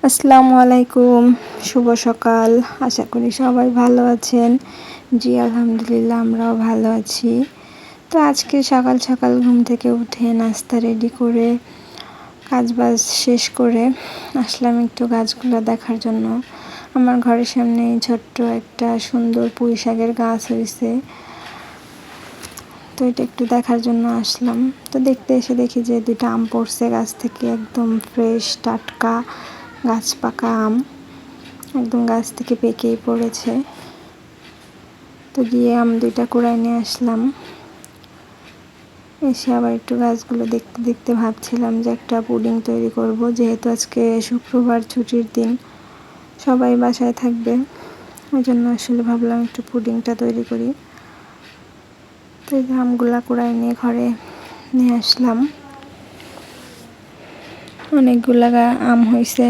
আসসালামু আলাইকুম, শুভ সকাল। আশা করি সবাই ভালো আছেন। জি আলহামদুলিল্লাহ, আমরাও ভালো আছি। তো আজকে সকাল সকাল ঘুম থেকে উঠে নাস্তা রেডি করে কাজবাজ শেষ করে আসলাম একটু গাছগুলো দেখার জন্য। আমার ঘরের সামনে ছোট্ট একটা সুন্দর পুঁই শাকের গাছ হয়েছে, তো এটা একটু দেখার জন্য আসলাম। তো দেখতে এসে দেখি যে 2টা আম পড়ছে গাছ থেকে, একদম ফ্রেশ টাটকা গাছ পাকা আম, একদম গাছ থেকে পেকেই পড়েছে। তো গিয়ে আম 2টা কুড়াই নিয়ে আসলাম। এসে আবার একটু গাছগুলো দেখতে দেখতে ভাবছিলাম যে একটা পুডিং তৈরি করব, যেহেতু আজকে শুক্রবার ছুটির দিন, সবাই বাসায় থাকবে। ওই জন্য আসলে ভাবলাম একটু পুডিংটা তৈরি করি। তো এই আমগুলা কুড়াই নিয়ে ঘরে নিয়ে আসলাম। অনেকগুলা আম হয়েছে,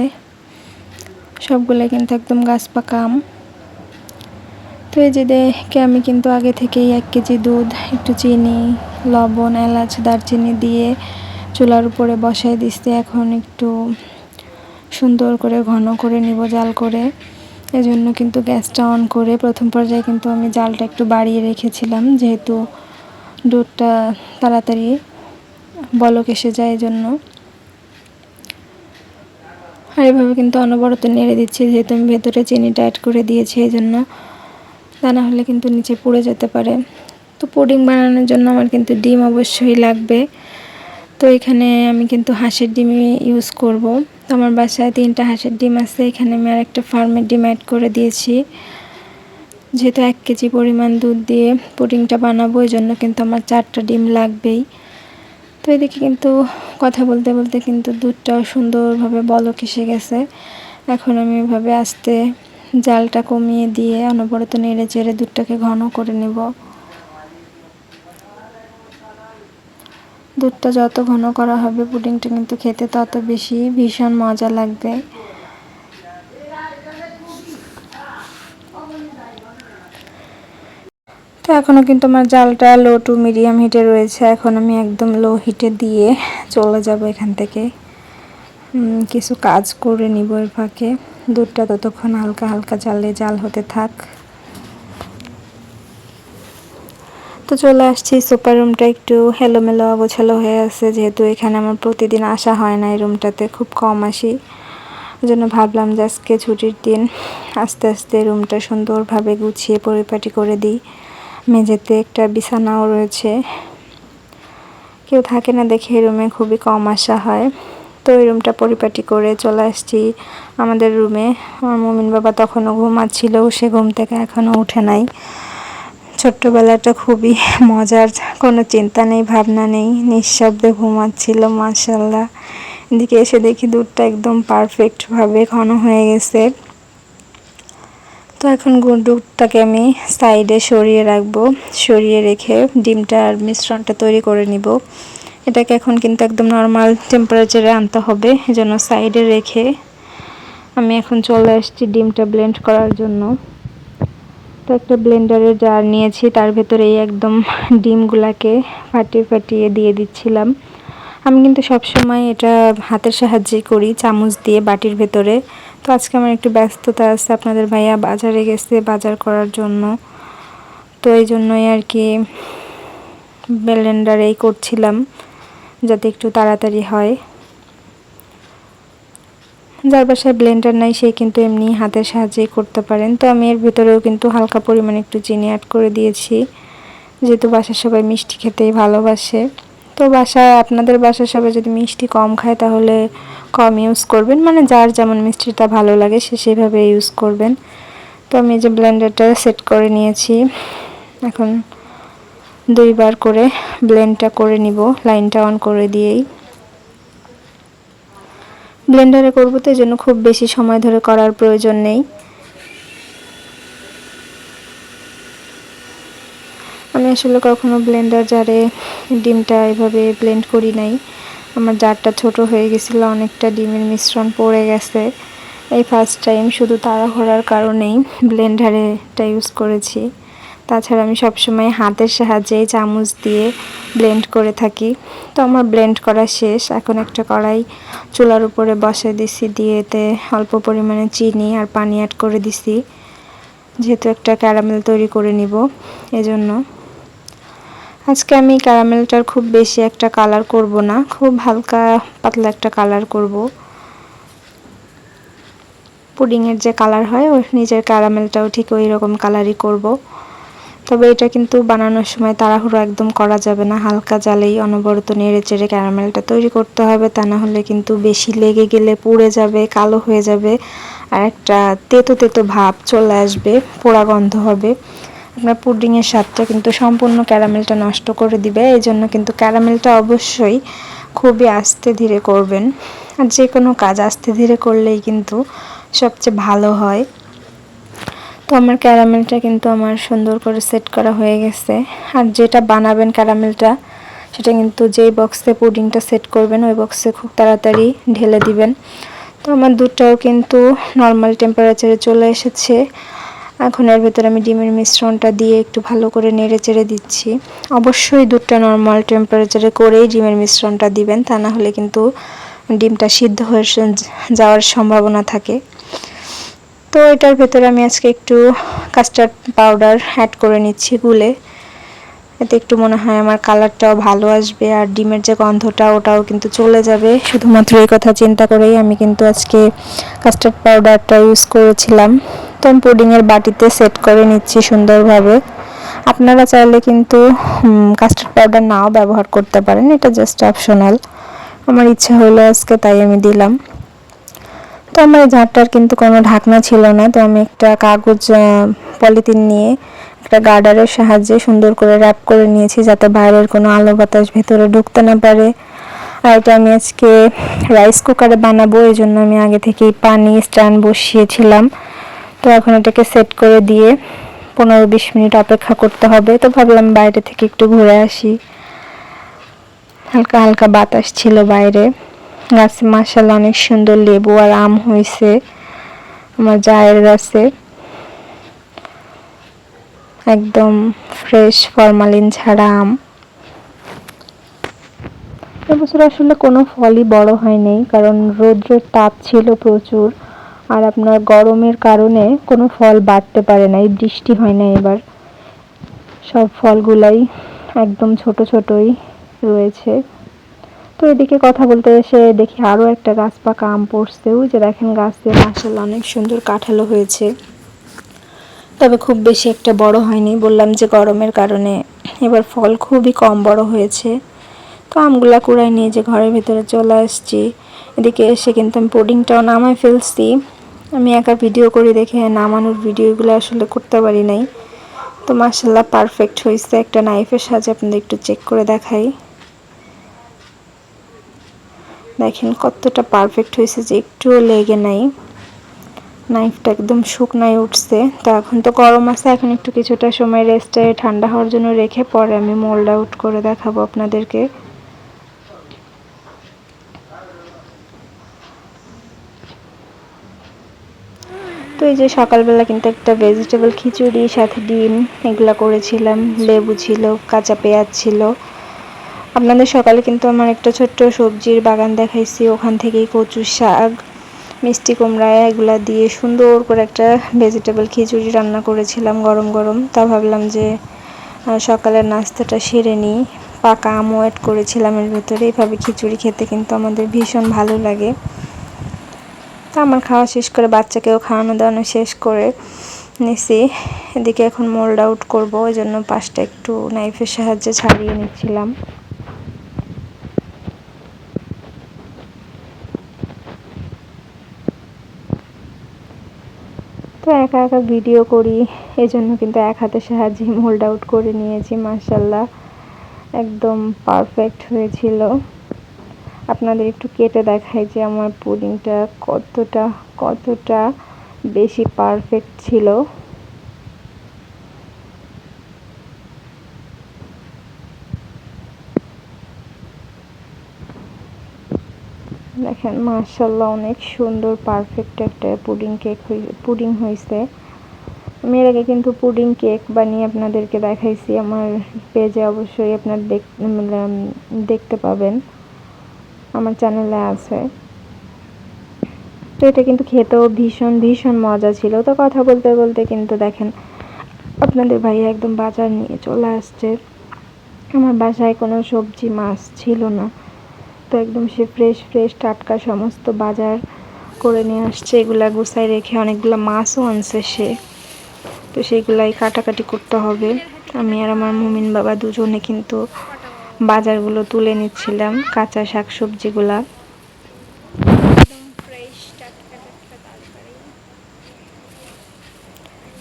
সবগুলো কিন্তু একদম গাছ পাকা আম। তো এই যে দেখে আমি কিন্তু আগে থেকেই 1 কেজি দুধ, একটু চিনি, লবণ, এলাচ, দারচিনি দিয়ে চুলার উপরে বসাই দিচ্ছি। এখন একটু সুন্দর করে ঘন করে নিব জাল করে। এজন্য কিন্তু গ্যাসটা অন করে প্রথম পর্যায়ে কিন্তু আমি জালটা একটু বাড়িয়ে রেখেছিলাম, যেহেতু দুধটা তাড়াতাড়ি বলক এসে যায় এজন্য। আর এভাবে কিন্তু অনবরত নেড়ে দিচ্ছি, যেহেতু আমি ভেতরে চিনিটা অ্যাড করে দিয়েছি, এই জন্য। তা না হলে কিন্তু নিচে পুড়ে যেতে পারে। তো পুডিং বানানোর জন্য আমার কিন্তু ডিম অবশ্যই লাগবে। তো এখানে আমি কিন্তু হাঁসের ডিমই ইউজ করব। তো আমার বাসায় 3টা হাঁসের ডিম আছে, এখানে আমি আরেকটা ফার্মের ডিম অ্যাড করে দিয়েছি। যেহেতু 1 কেজি পরিমাণ দুধ দিয়ে পুডিংটা বানাবো, এই জন্য কিন্তু আমার 4টা ডিম লাগবেই। তো এদিকে কিন্তু কথা বলতে বলতে কিন্তু দুধটাও সুন্দরভাবে বলক এসে গেছে। এখন আমি এভাবে আস্তে জালটা কমিয়ে দিয়ে অনবরত নেড়ে চেড়ে দুধটাকে ঘন করে নেব। দুধটা যত ঘন করা হবে পুডিংটা কিন্তু খেতে তত বেশি ভীষণ মজা লাগবে। তো এখনও কিন্তু আমার জালটা লো টু মিডিয়াম হিটে রয়েছে। এখন আমি একদম লো হিটে দিয়ে চলে যাব এখান থেকে। কিছু কাজ করে নিব এর ফাঁকে। দুধটা ততক্ষণ হালকা হালকা জালে জাল হতে থাক। তো চলে আসছি। সুপার রুমটা একটু এলোমেলো অগোছালো হয়ে আছে, যেহেতু এখানে আমার প্রতিদিন আসা হয় না, এই রুমটাতে খুব কম আসি। ওই জন্য ভাবলাম যে আজকে ছুটির দিন আস্তে আস্তে রুমটা সুন্দরভাবে গুছিয়ে পরিপাটি করে দিই। মেঝেতে একটা বিছানাও রয়েছে, কেউ থাকে না দেখে এই রুমে খুবই কম আসা হয়। তো এই রুমটা পরিপাটি করে চলে আসছি আমাদের রুমে। আমার মুমিন বাবা তখনও ঘুমাচ্ছিল, সে ঘুম থেকে এখনও উঠে নাই। ছোট্টবেলাটা খুবই মজার, কোনো চিন্তা নেই, ভাবনা নেই, নিঃশব্দে ঘুমাচ্ছিল মাশাআল্লাহ। এদিকে এসে দেখি দুধটা একদম পারফেক্টভাবে ঘন হয়ে গেছে। তো এখন দুধটাকে আমি সাইডে সরিয়ে রাখবো। সরিয়ে রেখে ডিমটার মিশ্রণটা তৈরি করে নিব। এটাকে এখন কিন্তু একদম নর্মাল টেম্পারেচারে আনতে হবে, এজন্য সাইডে রেখে আমি এখন চলে আসছি ডিমটা ব্লেন্ড করার জন্য। তো একটা ব্লেন্ডারের জার নিয়েছি, তার ভেতরে একদম ডিমগুলাকে ফাটিয়ে ফাটিয়ে দিয়ে দিচ্ছিলাম। আমি কিন্তু সবসময় এটা হাতের সাহায্যে করি, চামচ দিয়ে বাটির ভেতরে। তো আজকে আমার একটু ব্যস্ততা আছে, আপনাদের ভাইয়া বাজারে গেছে বাজার করার জন্য, তো এই জন্যই আর কি ব্লেন্ডারেই করছিলাম, যাতে একটু তাড়াতাড়ি হয়। যার বাসায় ব্লেন্ডার নাই সে কিন্তু এমনি হাতের সাহায্যেই করতে পারেন। তো আমি এর ভেতরেও কিন্তু হালকা পরিমাণে একটু চিনি অ্যাড করে দিয়েছি, যেহেতু বাসার সবাই মিষ্টি খেতেই ভালোবাসে। তো আপনাদের বাসার সবাই যদি মিষ্টি কম খায় তাহলে কম ইউজ করবেন, মানে যার যেমন মিষ্টিটা ভালো লাগে সে সেভাবে ইউজ করবেন। তো আমি যে ব্লেন্ডারটা সেট করে নিয়েছি, এখন 2বার করে ব্লেন্ডটা করে নিব, লাইনটা অন করে দিয়েই। ব্লেন্ডারে করব তো এই জন্য খুব বেশি সময় ধরে করার প্রয়োজন নেই। আমি আসলে কখনো ব্লেন্ডার জারে ডিমটা এভাবে ব্লেন্ড করি নাই। আমার জারটা ছোট হয়ে গেছিলো, অনেকটা ডিমের মিশ্রণ পড়ে গেছে। এই ফার্স্ট টাইম শুধু তাড়াহুড়ার কারণেই ব্লেন্ডারে এটা ইউজ করেছি, তাছাড়া আমি সবসময় হাতের সাহায্যে চামচ দিয়ে ব্লেন্ড করে থাকি। তো আমার ব্লেন্ড করা শেষ। এখন একটা কড়াই চুলার উপরে বসিয়ে দিছি, দিয়ে এতে অল্প পরিমাণে চিনি আর পানি অ্যাড করে দিছি, যেহেতু একটা ক্যারামেল তৈরি করে নিব এজন্য। আজকে আমি ক্যারামেলটার খুব বেশি একটা কালার করব না, খুব হালকা পাতলা একটা কালার করব। পুডিংয়ের যে কালার হয় ওই নিজের ক্যারামেলটাও ঠিক ওই রকম কালারই করব। তবে এটা কিন্তু বানানোর সময় তাড়াহুড়ো একদম করা যাবে না, হালকা জালেই অনবরত নেড়ে চেড়ে ক্যারামেলটা তৈরি করতে হবে, তা না হলে কিন্তু বেশি লেগে গেলে পুড়ে যাবে, কালো হয়ে যাবে, আর একটা তেতো তেতো ভাব চলে আসবে, পোড়া গন্ধ হবে। আপনার পুডিংয়ের স্বাদটা কিন্তু সম্পূর্ণ ক্যারামেলটা নষ্ট করে দিবে। এই জন্য কিন্তু ক্যারামেলটা অবশ্যই খুবই আস্তে ধীরে করবেন, আর যে কোনো কাজ আস্তে ধীরে করলেই কিন্তু সবচেয়ে ভালো হয়। তো আমার ক্যারামেলটা কিন্তু আমার সুন্দর করে সেট করা হয়ে গেছে। আর যেটা বানাবেন ক্যারামেলটা, সেটা কিন্তু যেই বক্সে পুডিংটা সেট করবেন ওই বক্সে খুব তাড়াতাড়ি ঢেলে দিবেন। তো আমার দুধটাও কিন্তু নর্মাল টেম্পারেচারে চলে এসেছে। এখন এর ভেতরে আমি ডিমের মিশ্রণটা দিয়ে একটু ভালো করে নেড়ে চেড়ে দিচ্ছি। অবশ্যই দুধটা নর্মাল টেম্পারেচারে করেই ডিমের মিশ্রণটা দিবেন, তা না হলে কিন্তু ডিমটা সিদ্ধ হয়ে যাওয়ার সম্ভাবনা থাকে। তো এটার ভেতরে আমি আজকে একটু কাস্টার্ড পাউডার অ্যাড করে নিচ্ছি গুলে, এতে একটু মনে হয় আমার কালারটাও ভালো আসবে, আর ডিমের যে গন্ধটা ওটাও কিন্তু চলে যাবে। শুধুমাত্র এই কথা চিন্তা করেই আমি কিন্তু আজকে কাস্টার্ড পাউডারটা ইউজ করেছিলাম। তো আমি পুডিংয়ের বাটিতে সেট করে নিচ্ছি সুন্দরভাবে। আপনারা চাইলে কিন্তু কাস্টার্ড পাউডার নাও ব্যবহার করতে পারেন, এটা জাস্ট অপশনাল। আমার ইচ্ছা হলো আজকে, তাই আমি দিলাম। তো আমার এই ঝাড়টার কিন্তু কোনো ঢাকনা ছিল না, তো আমি একটা কাগজ পলিথিন নিয়ে একটা গার্ডারের সাহায্যে সুন্দর করে র্যাপ করে নিয়েছি, যাতে বাইরের কোনো আলো বাতাস ভেতরে ঢুকতে না পারে। আর এটা আমি আজকে রাইস কুকারে বানাবো, এই জন্য আমি আগে থেকেই পানি স্ট্যান্ড বসিয়েছিলাম। তো এখন এটাকে সেট করে দিয়ে 15-20 মিনিট অপেক্ষা করতে হবে। তো ভাবলাম বাইরে থেকে একটু ঘুরে আসি, হালকা হালকা বাতাস ছিল বাইরে। গাছে মাশাআল্লাহ অনেক সুন্দর লেবু আর আম হয়েছে আমার জায়ের গাছে, একদম ফ্রেশ ফরমালিন ছাড়া আম। এবছর আসলে কোনো ফলই বড় হয়নি, কারণ রৌদ্রের তাপ ছিল প্রচুর, আর আপনার গরমের কারণে কোনো ফল বাড়তে পারে নাই, বৃষ্টি হয় না এবার। সব ফলগুলাই একদম ছোট ছোটই রয়েছে। তো এদিকে কথা বলতে এসে দেখি আরও একটা গাছ পাকা আম পড়ছে, ওই যে দেখেন গাছে মাশাআল্লাহ অনেক সুন্দর কাঁঠালও হয়েছে, তবে খুব বেশি একটা বড় হয়নি। বললাম যে গরমের কারণে এবার ফল খুবই কম বড় হয়েছে। তো আমগুলা কুড়ায় নিয়ে যে ঘরের ভিতরে চলে আসছি। এদিকে এসে কিন্তু আমি পুডিংটাও নামাই ফেলছি। আমি একা ভিডিও করি দেখে নামানোর ভিডিওগুলো আসলে করতে পারি নাই। তো মাশাআল্লাহ পারফেক্ট হয়েছে। একটা নাইফের সাহায্যে আপনাদের একটু চেক করে দেখাই, দেখেন কতটা পারফেক্ট হয়েছে, যে একটুও লেগে নাই, নাইফটা একদম শুকনায় উঠছে। তো এখন তো গরম আছে, এখন একটু কিছুটা সময় রেস্টে ঠান্ডা হওয়ার জন্য রেখে পরে আমি মোল্ড আউট করে দেখাবো আপনাদেরকে। তো এই যে সকালবেলা কিন্তু একটা ভেজিটেবল খিচুড়ি সাথে ডিম এগুলা করেছিলাম, লেবু ছিল, কাঁচা পেঁয়াজ ছিল। আপনাদের সকালে কিন্তু আমার একটা ছোট্ট সবজির বাগান দেখাইছি, ওখান থেকেই কচু শাক, মিষ্টি কুমড়া এগুলা দিয়ে সুন্দর করে একটা ভেজিটেবল খিচুড়ি রান্না করেছিলাম গরম গরম। তা ভাবলাম যে সকালের নাস্তাটা সেরে নিই, পাকা আমও অ্যাড করেছিলাম এর ভেতরে। এইভাবে খিচুড়ি খেতে কিন্তু আমাদের ভীষণ ভালো লাগে। তা আমার খাওয়া শেষ করে বাচ্চাকেও খাওয়ানো দাওয়ানো শেষ করে নিছি। এদিকে এখন মোল্ড আউট করবো, ওই জন্য পাশটা একটু নাইফের সাহায্যে ছাড়িয়ে নিচ্ছিলাম। তো একা একা ভিডিও করি, এই জন্য কিন্তু এক হাতের সাহায্যে মোল্ড আউট করে নিয়েছি। মাশাআল্লাহ একদম পারফেক্ট হয়েছিল। আপনাদের একটু কেটে দেখাই যে আমার পুডিংটা কতটা কতটা বেশি পারফেক্ট ছিল। দেখেন মাশাআল্লাহ অনেক সুন্দর পারফেক্ট একটা পুডিং হয়েছে। আমি এর আগে কিন্তু পুডিং কেক বানিয়ে আপনাদেরকে দেখাইছি, আমার পেজে অবশ্যই আপনারা দেখতে পাবেন, আমার চ্যানেলে আছে। তো এটা কিন্তু খেতেও ভীষণ ভীষণ মজা ছিল। তো কথা বলতে বলতে কিন্তু দেখেন আপনাদের ভাইয়া একদম বাজার নিয়ে চলে আসছে। আমার বাসায় কোনো সবজি মাছ ছিল না, তো একদম সে ফ্রেশ ফ্রেশ টাটকা সমস্ত বাজার করে নিয়ে আসছে। এগুলা গুছাই রেখে অনেকগুলো মাছও আনছে সে, তো সেইগুলাই কাটাকাটি করতে হবে। আমি আর আমার মুমিন বাবা দুজনে কিন্তু বাজারগুলো তুলে নিচ্ছিলাম, কাঁচা শাক সবজিগুলা।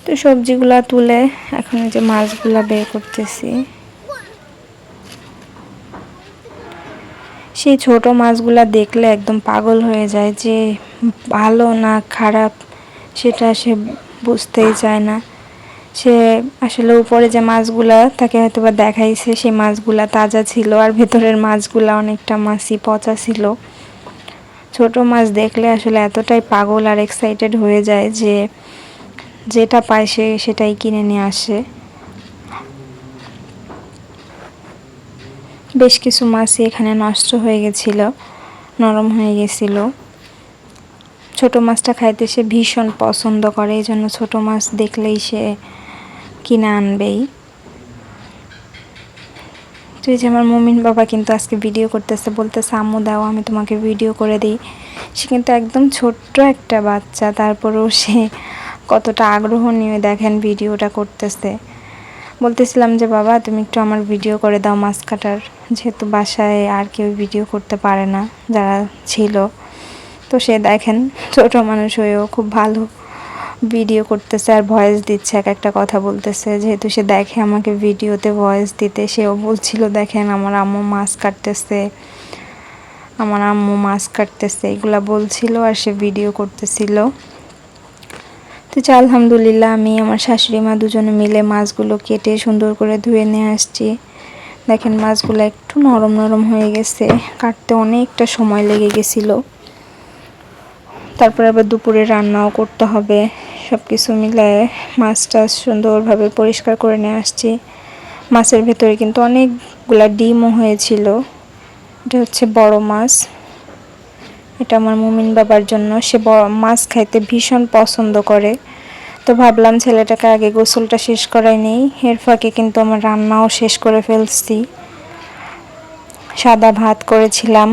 তো সবজিগুলা তুলে এখন যে মাছগুলা বের করতেছি। সেই ছোট মাছগুলা দেখলে একদম পাগল হয়ে যায়, যে ভালো না খারাপ সেটা সে বুঝতেই চায় না। সে আসলে উপরে যে মাছগুলা তাকে হয়তো বা দেখাইছে, সেই মাছগুলা তাজা ছিল, আর ভেতরের মাছগুলা অনেকটা মাছই পচা ছিল। ছোট মাছ দেখলে আসলে এতটাই পাগল আর এক্সাইটেড হয়ে যায় যে যেটা পায় সে সেটাই কিনে নিয়ে আসে। বেশ কিছু মাছই এখানে নষ্ট হয়ে গেছিল, নরম হয়ে গেছিল। ছোট মাছটা খাইতে সে ভীষণ পছন্দ করে, এই জন্য ছোট মাছ দেখলেই সে কিনে আনবেই। তো এই যে আমার মুমিন বাবা কিন্তু আজকে ভিডিও করতেছে, বলতেছে আম্মু দাও আমি তোমাকে ভিডিও করে দিই। সে কিন্তু একদম ছোট্ট একটা বাচ্চা, তারপরেও সে কতটা আগ্রহ নিয়ে দেখেন ভিডিওটা করতেছে। বলতেছিলাম যে বাবা তুমি একটু আমার ভিডিও করে দাও মাছ কাটার, যেহেতু বাসায় আর কেউ ভিডিও করতে পারে না যারা ছিল। তো সে দেখেন ছোট মানুষ হয়েও খুব ভালো ভিডিও করতেছে আর ভয়েস দিচ্ছে, এক একটা কথা বলতেছে। যেহেতু সে দেখে আমাকে ভিডিওতে ভয়েস দিতে, সেও বলছিল দেখেন আমার আম্মু মাছ কাটতেছে, আমার আম্মু মাছ কাটতেছে, এগুলা বলছিল আর সে ভিডিও করতেছিল। তো আলহামদুলিল্লাহ আমি আমার শাশুড়ি মা দুজনে মিলে মাছগুলো কেটে সুন্দর করে ধুয়ে নিয়ে আসছি। দেখেন মাছগুলো একটু নরম নরম হয়ে গেছে, কাটতে অনেকটা সময় লেগে গেছিলো। তারপরে আবার দুপুরে রান্নাও করতে হবে, সব কিছু মিলায়ে মাছটা সুন্দরভাবে পরিষ্কার করে নিয়ে আসছি। মাছের ভেতরে কিন্তু অনেকগুলা ডিমও হয়েছিল। এটা হচ্ছে বড় মাছ, এটা আমার মুমিন বাবার জন্য, সে বড় মাছ খাইতে ভীষণ পছন্দ করে। তো ভাবলাম ছেলেটাকে আগে গোসলটা শেষ করাই নেই, এর ফাঁকে কিন্তু আমার রান্নাও শেষ করে ফেলছি। সাদা ভাত করেছিলাম,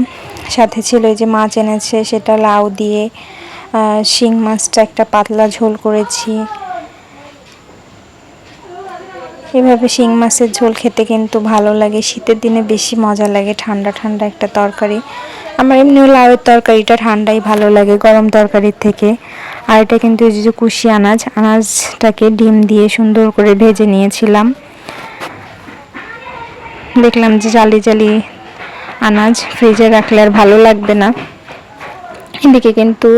সাথে ছিল এই যে মাছ এনেছে সেটা লাউ দিয়ে, শিং মাছটা একটা পাতলা ঝোল করেছি। এভাবে শিং মাছের ঝোল খেতে কিন্তু ভালো লাগে, শীতের দিনে বেশি মজা লাগে, ঠান্ডা ঠান্ডা একটা তরকারি। আমার এমনিও লাউয়ের তরকারিটা ঠান্ডাই ভালো লাগে গরম তরকারির থেকে। আর এটা কিন্তু এই যে কুশি আনাজটাকে ডিম দিয়ে সুন্দর করে ভেজে নিয়েছিলাম। দেখলাম যে জালি জালি আনাজ ফ্রিজে রাখলে আর ভালো লাগবে না। এদিকে কিন্তু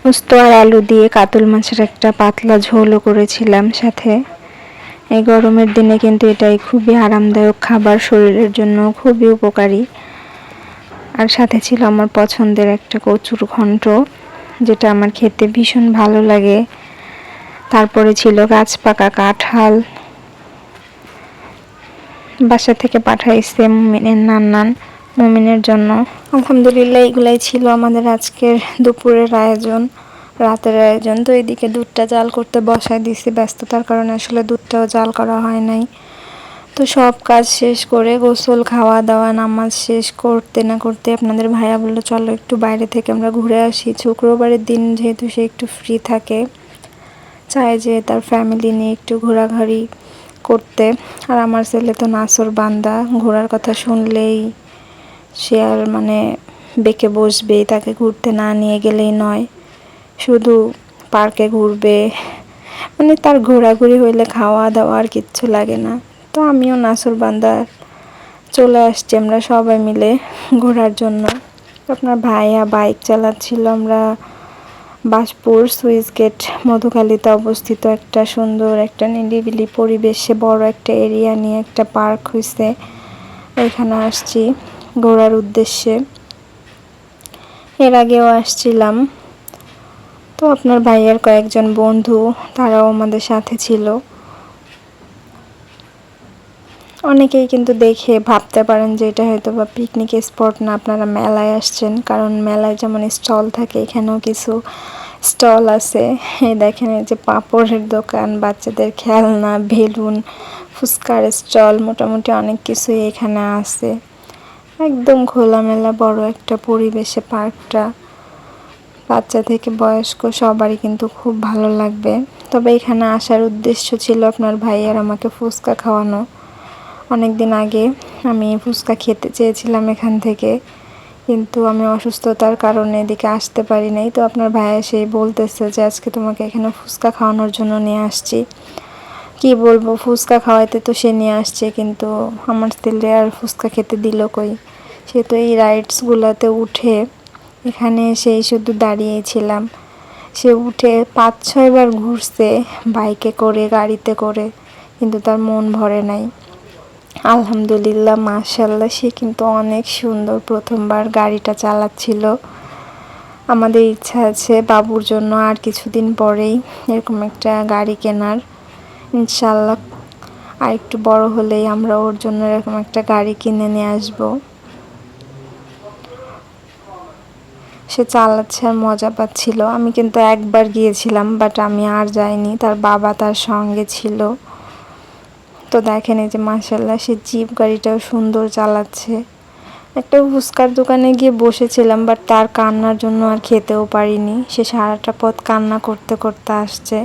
উস্ত আর আলু দিয়ে কাতল মাছের একটা পাতলা ঝোলও করেছিলাম সাথে। এই গরমের দিনে কিন্তু এটাই খুবই আরামদায়ক খাবার, শরীরের জন্য খুবই উপকারী। আর সাথে ছিল আমার পছন্দের একটা কচুর ঘন্ট, যেটা আমার খেতে ভীষণ ভালো লাগে। তারপরে ছিল গাছ পাকা কাঁঠাল, বাসা থেকে পাঠাইছে মুমিনের নান্নান মুমিনের জন্য। আলহামদুলিল্লাহ এগুলাই ছিল আমাদের আজকের দুপুরের আয়োজন, রাতের আয়োজন। তো এদিকে দুধটা জাল করতে বসায় দিছি, ব্যস্ততার কারণে আসলে দুধটাও জাল করা হয় নাই। তো সব কাজ শেষ করে গোসল খাওয়া দাওয়া নামাজ শেষ করতে না করতে আপনাদের ভাইয়া বললো চলো একটু বাইরে থেকে আমরা ঘুরে আসি। শুক্রবারের দিন যেহেতু সে একটু ফ্রি থাকে, চায় যে তার ফ্যামিলি নিয়ে একটু ঘোরাঘুরি করতে। আর আমার ছেলে তো নাসর বান্দা, ঘোরার কথা শুনলেই সে আর মানে বেঁকে বসবে, তাকে ঘুরতে না নিয়ে গেলেই নয়, শুধু পার্কে ঘুরবে, মানে তার ঘোরাঘুরি হইলে খাওয়া দাওয়া আর কিচ্ছু লাগে না। তো আমিও নাসর বান্দা চলে আসছি আমরা সবাই মিলে ঘোরার জন্য। আপনার ভাইয়া বাইক চালাচ্ছিল, আমরা বাসপুর সুইচ গেট মধুখালীতে অবস্থিত একটা সুন্দর একটা নিরিবিলি পরিবেশে বড় একটা এরিয়া নিয়ে একটা পার্ক হয়েছে, এখানে আসছি ঘোরার উদ্দেশ্যে। এর আগেও আসছিলাম, তো আপনার ভাইয়ের কয়েকজন বন্ধু তারাও আমাদের সাথে ছিল। অনেকেই কিন্তু দেখে ভাবতে পারেন যে এটা হয়তো বা পিকনিক স্পট না, আপনারা মেলায় আসছেন, কারণ মেলায় যেমন স্টল থাকে এখানেও কিছু স্টল আছে। এই দেখেন, এই যে পাপড়ের দোকান, বাচ্চাদের খেলনা, বেলুন, ফুচকার স্টল, মোটামুটি অনেক কিছুই এখানে আছে। একদম খোলামেলা বড় একটা পরিবেশে পার্কটা, বাচ্চা থেকে বয়স্ক সবারই কিন্তু খুব ভালো লাগবে। তবে এখানে আসার উদ্দেশ্য ছিল আপনার ভাইয়ার আমাকে ফুচকা খাওয়ানো। অনেক দিন আগে আমি ফুচকা খেতে চেয়েছিলাম এখান থেকে, কিন্তু আমি অসুস্থতার কারণে এদিকে আসতে পারি নাই। তো আপনার ভাইয়া সেই বলতেছে যে আজকে তোমাকে এখানে ফুচকা খাওয়ানোর জন্য নিয়ে আসছি। কি বলবো, ফুচকা খাওয়াইতে তো সে নিয়ে আসছে, কিন্তু আমার ছেলে আর ফুচকা খেতে দিল কই। সে তো এই রাইডসগুলোতে উঠে এখানে সেই শুধু দাঁড়িয়েছিলাম, সে উঠে 5-6 বার ঘুরছে বাইকে করে, গাড়িতে করে, কিন্তু তার মন ভরে নাই। আলহামদুলিল্লাহ, মাশাল্লাহ, সে কিন্তু অনেক সুন্দর প্রথমবার গাড়িটা চালাচ্ছিল। আমাদের ইচ্ছা আছে বাবুর জন্য আর কিছুদিন পরেই এরকম একটা গাড়ি কেনার, ইনশাল্লাহ। আর একটু বড় হলেই আমরা ওর জন্য এরকম একটা গাড়ি কিনে নিয়ে আসবো। সে চালাচ্ছে আর মজা পাচ্ছিল। আমি কিন্তু একবার গিয়েছিলাম, বাট আমি আর যাইনি, তার বাবা তার সঙ্গে ছিল। তো দেখেন, এই যে মাশাল্লাহ, সে জিপ গাড়িটাও সুন্দর চালাচ্ছে। একটা ফুচকার দোকানে গিয়ে বসেছিলাম, বাট তার কান্নার জন্য আর খেতেও পারিনি। সে সারাটা পথ কান্না করতে করতে আসছে।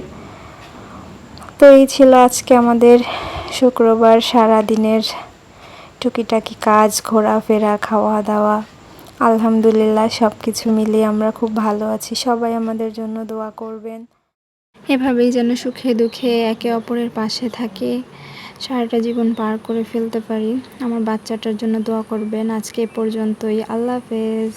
তো এই ছিল আজকে আমাদের শুক্রবার সারাদিনের টুকিটাকি কাজ, ঘোরাফেরা, খাওয়া দাওয়া। আলহামদুলিল্লাহ, সব কিছু মিলিয়ে আমরা খুব ভালো আছি। সবাই আমাদের জন্য দোয়া করবেন। এভাবেই যেন সুখে দুঃখে একে অপরের পাশে থাকে, সারাটা জীবন পার করে ফেলতে পারি। আমার বাচ্চাটার জন্য দোয়া করবেন। আজকে এ পর্যন্তই। আল্লাহ হাফেজ।